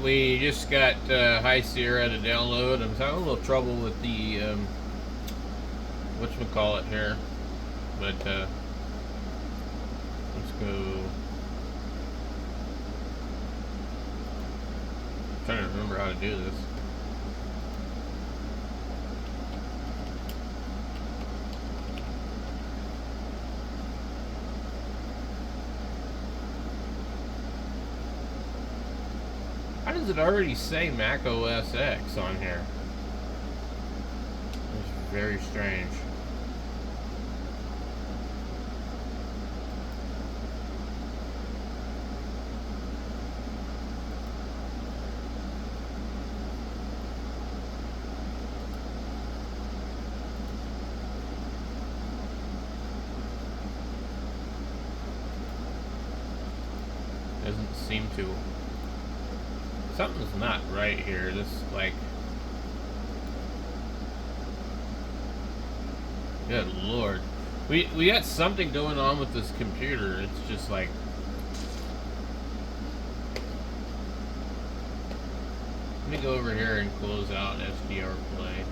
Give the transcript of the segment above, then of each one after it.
we just got High Sierra to download. I'm having a little trouble with the whatchamacallit here, but let's go. I'm trying to remember how to do this. How does it already say macOS X on here? It's very strange. Doesn't seem to. Something's not right here. This, like... Good lord. We got something going on with this computer. It's just like... Let me go over here and close out SDR Play.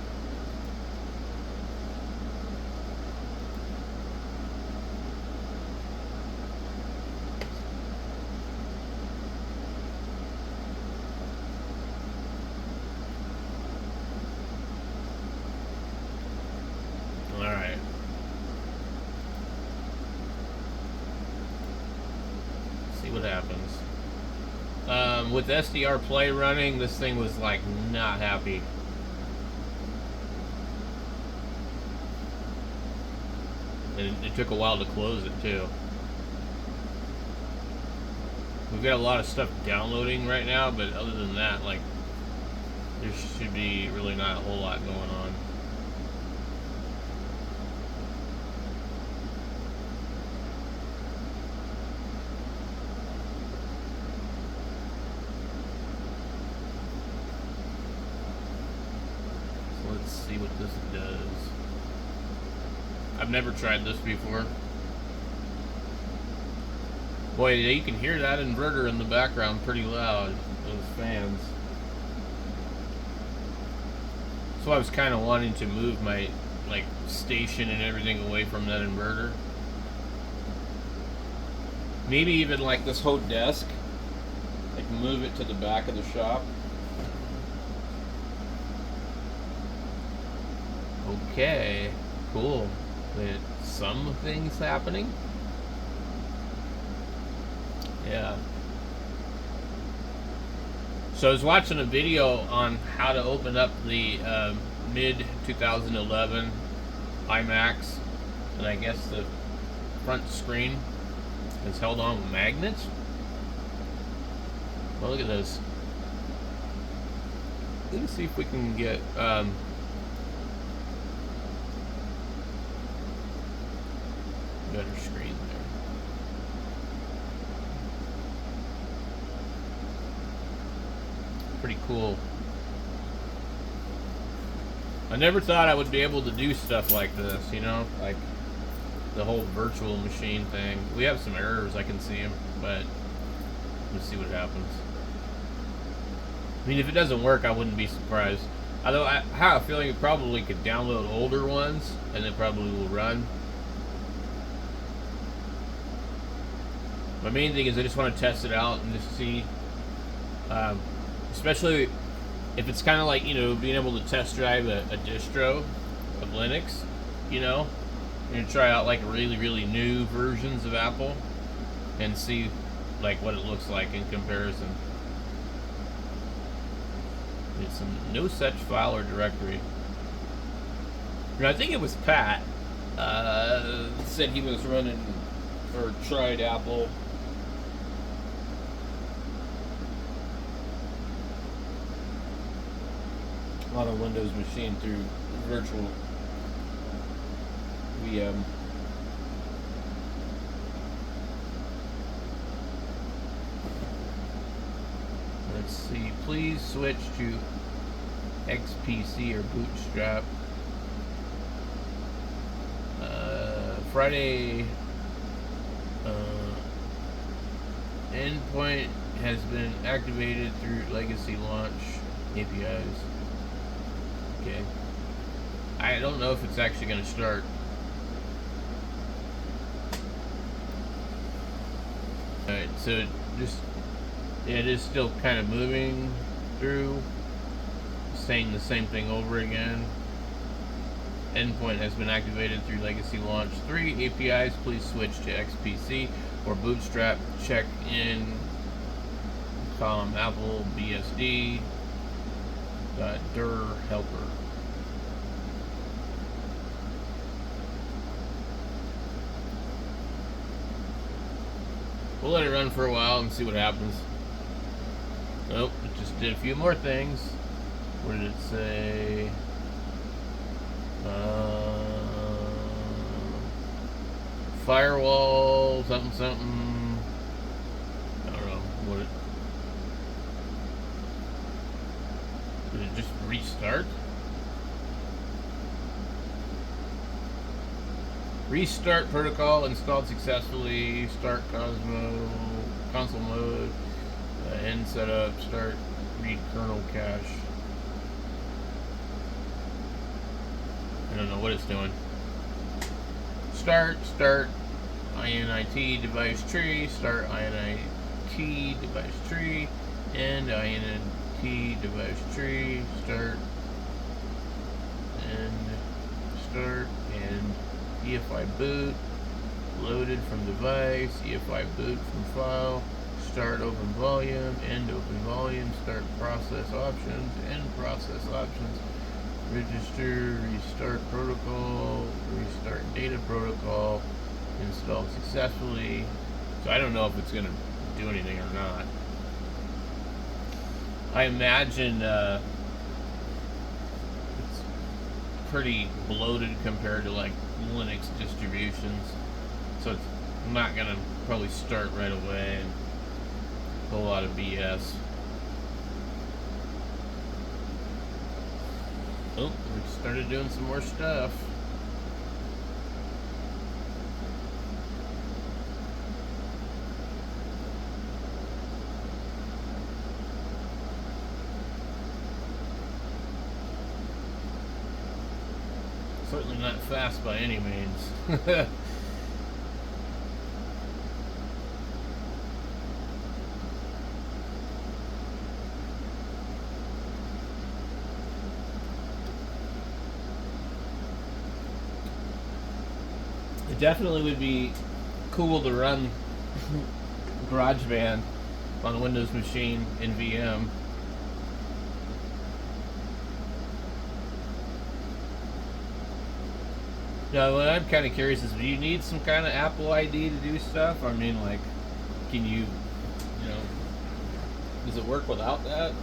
Alright. See what happens. With SDR Play running, this thing was like not happy. And it took a while to close it too. We've got a lot of stuff downloading right now, but other than that, like, there should be really not a whole lot going on. Let's see what this does. I've never tried this before. Boy, you can hear that inverter in the background pretty loud. Those fans. So I was kind of wanting to move my station and everything away from that inverter. Maybe even like this whole desk. Like move it to the back of the shop. Okay, cool. Some things happening. Yeah. So I was watching a video on how to open up the mid 2011 iMacs, and I guess the front screen is held on with magnets. Well, look at this. Let's see if we can get better screen there. Pretty cool. I never thought I would be able to do stuff like this, you know, like the whole virtual machine thing. We have some errors, I can see them, but let's see what happens. I mean, if it doesn't work, I wouldn't be surprised. Although I have a feeling you probably could download older ones, and it probably will run. My main thing is I just want to test it out and just see, especially if it's kind of like, you know, being able to test drive a distro of Linux, you know, and try out like really, really new versions of Apple and see like what it looks like in comparison. It's some no such file or directory. You know, I think it was Pat said he was running or tried Apple. On a Windows machine through virtual VM. Let's see, please switch to XPC or Bootstrap. Friday endpoint has been activated through legacy launch APIs. Okay. I don't know if it's actually going to start. Alright, so it is still kind of moving through, saying the same thing over again. Endpoint has been activated through Legacy Launch 3 APIs. Please switch to XPC or Bootstrap. Check in column Apple BSD dir helper. We'll let it run for a while and see what happens. Nope, it just did a few more things. What did it say? Firewall, something, something. I don't know what it. Did it just restart? Restart protocol installed successfully. Start console mode. End setup. Start read kernel cache. I don't know what it's doing. Start init device tree. Start init device tree. End init device tree. Start and EFI boot, loaded from device, EFI boot from file, start open volume, end open volume, start process options, end process options, register, restart protocol, restart data protocol, installed successfully. So I don't know if it's going to do anything or not. I imagine it's pretty bloated compared to like Linux distributions, so it's not gonna probably start right away and a whole lot of BS. Oh, we started doing some more stuff. Certainly not fast by any means. It definitely would be cool to run GarageBand on a Windows machine in VM. Now, what I'm kind of curious is, do you need some kind of Apple ID to do stuff? I mean, like, can you know, does it work without that?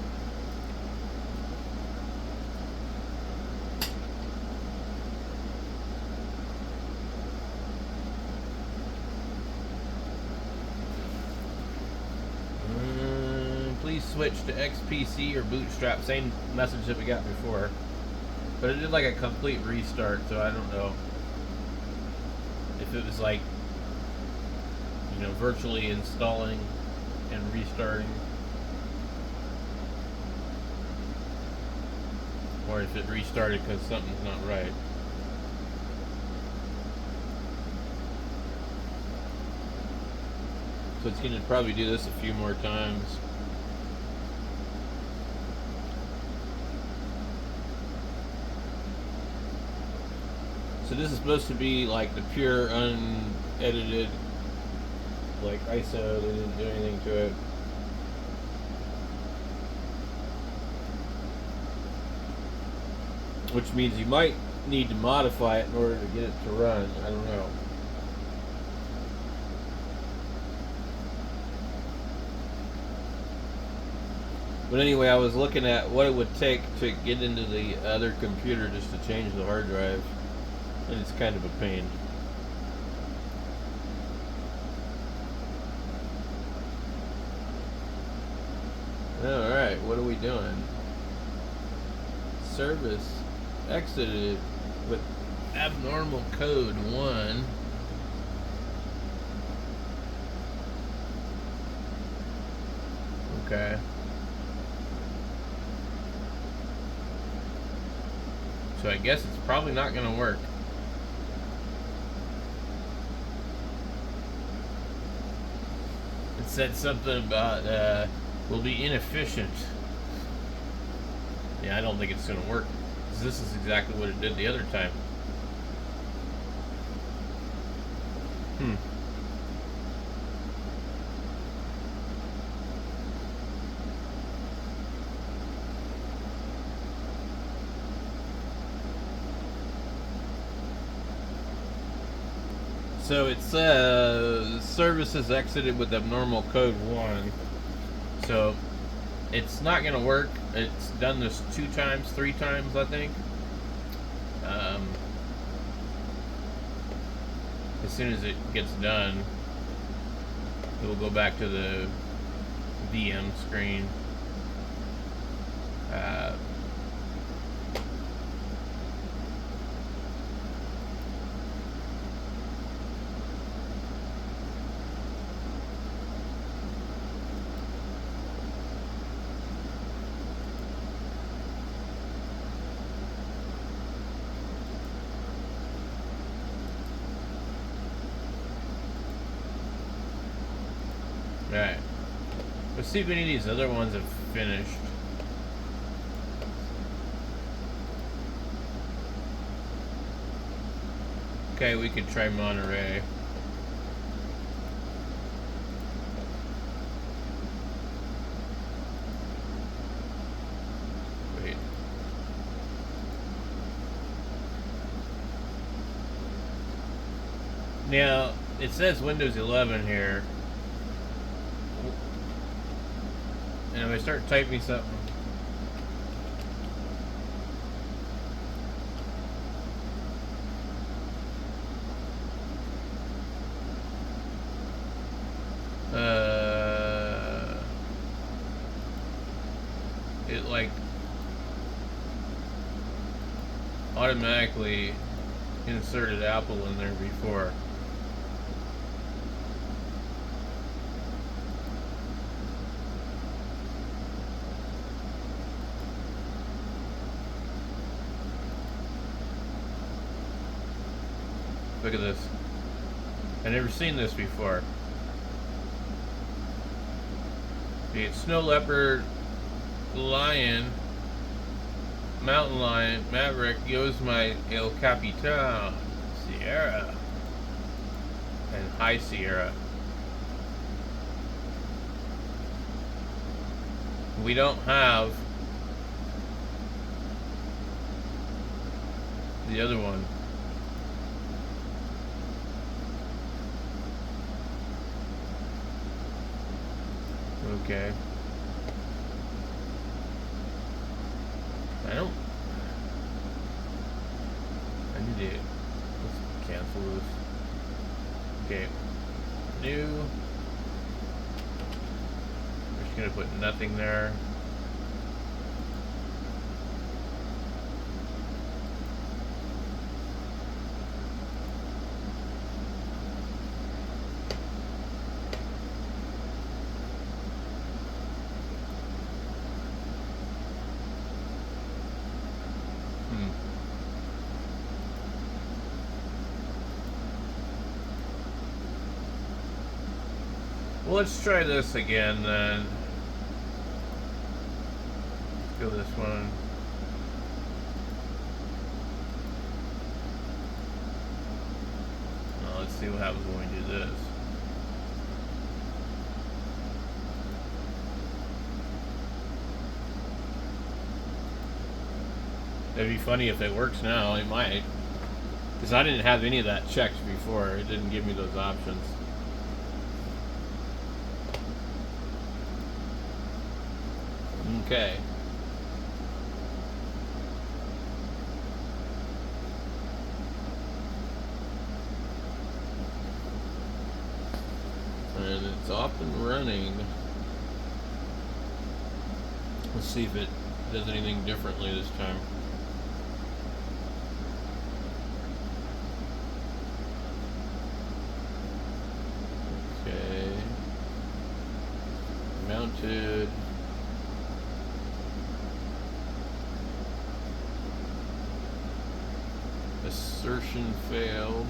Please switch to XPC or Bootstrap. Same message that we got before. But it did like a complete restart, so I don't know if it was like, you know, virtually installing and restarting, or if it restarted because something's not right. So it's going to probably do this a few more times. So this is supposed to be like the pure, unedited, like ISO. They didn't do anything to it. Which means you might need to modify it in order to get it to run. I don't know. But anyway, I was looking at what it would take to get into the other computer just to change the hard drive. And it's kind of a pain. Alright, what are we doing? Service exited with abnormal code 1. Okay. So I guess it's probably not going to work. It said something about will be inefficient. Yeah, I don't think it's going to work. This is exactly what it did the other time. So it says services exited with abnormal code 1. So it's not going to work. It's done this 2 times, 3 times, I think. As soon as it gets done, it will go back to the VM screen. Alright. Let's see if any of these other ones have finished. Okay, we could try Monterey. Wait. Now, it says Windows 11 here. And if I start typing something, it like automatically inserted Apple in there before. Look at this. I've never seen this before. It's Snow Leopard, Lion, Mountain Lion, Maverick, Yosemite, El Capitan, Sierra, and High Sierra. We don't have the other one. Okay. I need to, let's cancel this. Okay. New. We're just gonna put nothing there. Well, let's try this again then. Let's go this one. Now let's see what happens when we do this. It'd be funny if it works now. It might. Because I didn't have any of that checked before. It didn't give me those options. Okay. And it's off and running. Let's see if it does anything differently this time. Okay. Mounted. Assertion failed.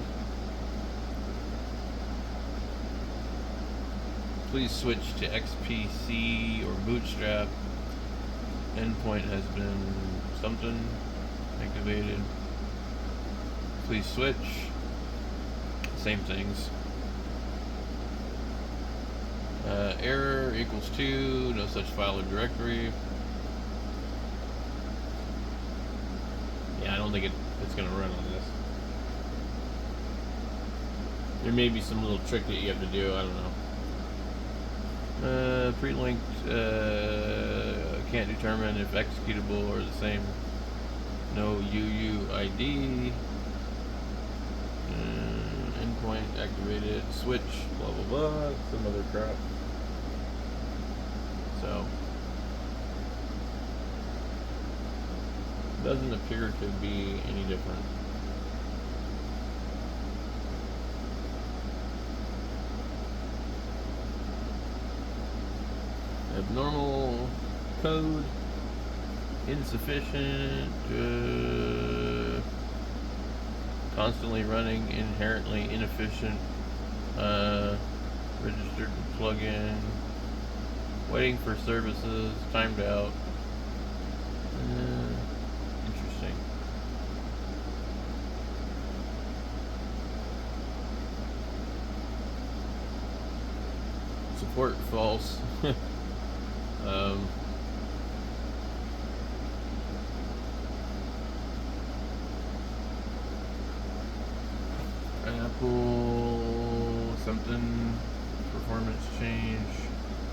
Please switch to XPC or Bootstrap. Endpoint has been something activated. Please switch. Same things. Error equals 2. No such file or directory. Yeah, I don't think it's going to run on this. There may be some little trick that you have to do. I don't know. Pre-linked can't determine if executable or the same. No UUID. Endpoint activated. Switch. Blah blah blah. Some other crap. So doesn't appear to be any different. Abnormal code, insufficient, constantly running, inherently inefficient, registered plugin, waiting for services, timed out. Interesting. Support false. Apple something performance change.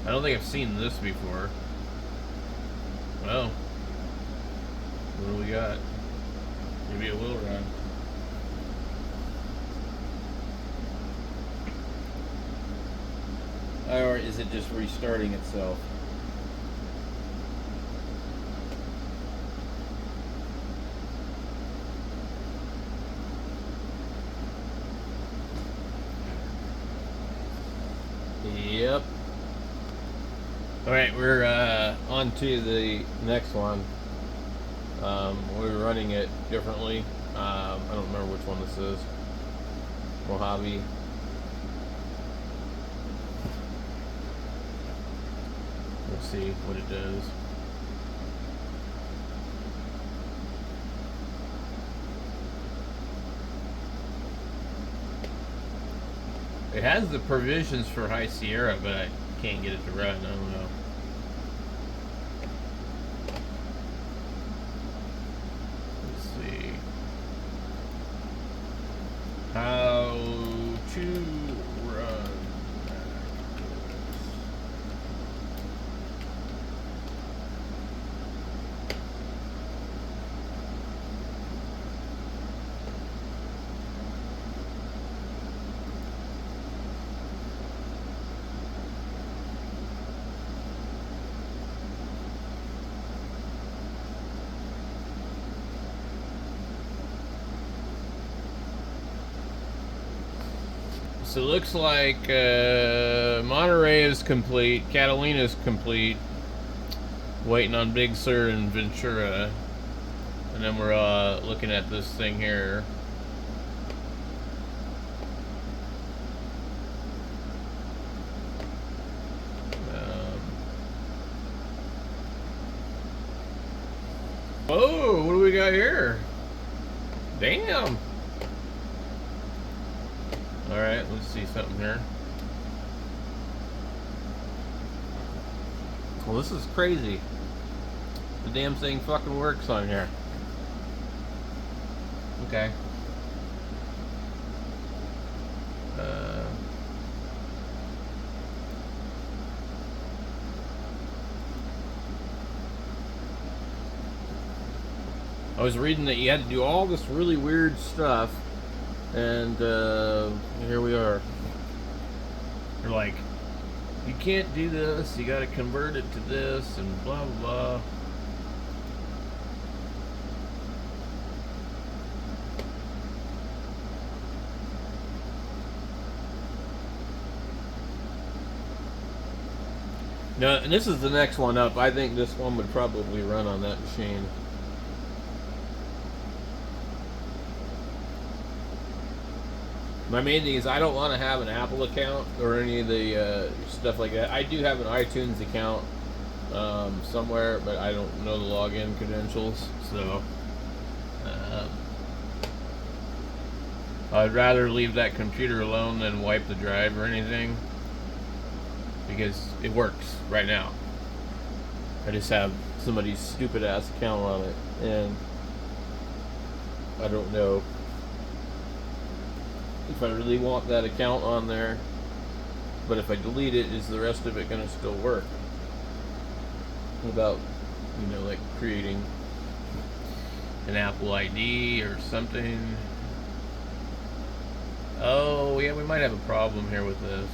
I don't think I've seen this before. Well, what do we got? Maybe it will run. Or is it just restarting itself? Yep. Alright, we're on to the next one. We're running it differently. I don't remember which one this is. Mojave. Let's see what it does. It has the provisions for High Sierra, but I can't get it to run. I don't know. Let's see. How to run. So it looks like Monterey is complete, Catalina is complete, waiting on Big Sur and Ventura, and then we're looking at this thing here. Oh, what do we got here? Damn. Alright, let's see something here. Well, this is crazy. The damn thing fucking works on here. Okay. I was reading that you had to do all this really weird stuff, and here we are. You're like, you can't do this, you gotta convert it to this, and blah blah blah. No, and this is the next one up. I think this one would probably run on that machine. My main thing is I don't want to have an Apple account or any of the stuff like that. I do have an iTunes account somewhere, but I don't know the login credentials, so um, I'd rather leave that computer alone than wipe the drive or anything, because it works right now. I just have somebody's stupid ass account on it, and I don't know if I really want that account on there. But if I delete it, is the rest of it going to still work? Without, like creating an Apple ID or something. Oh, yeah, we might have a problem here with this.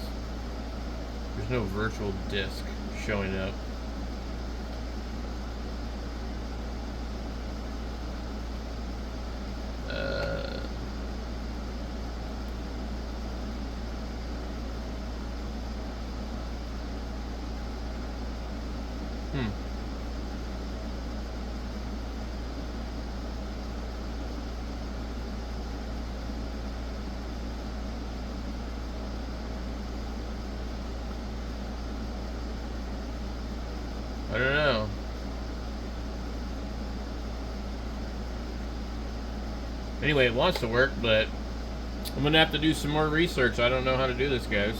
There's no virtual disk showing up. I don't know. Anyway, it wants to work, but I'm going to have to do some more research. I don't know how to do this, guys.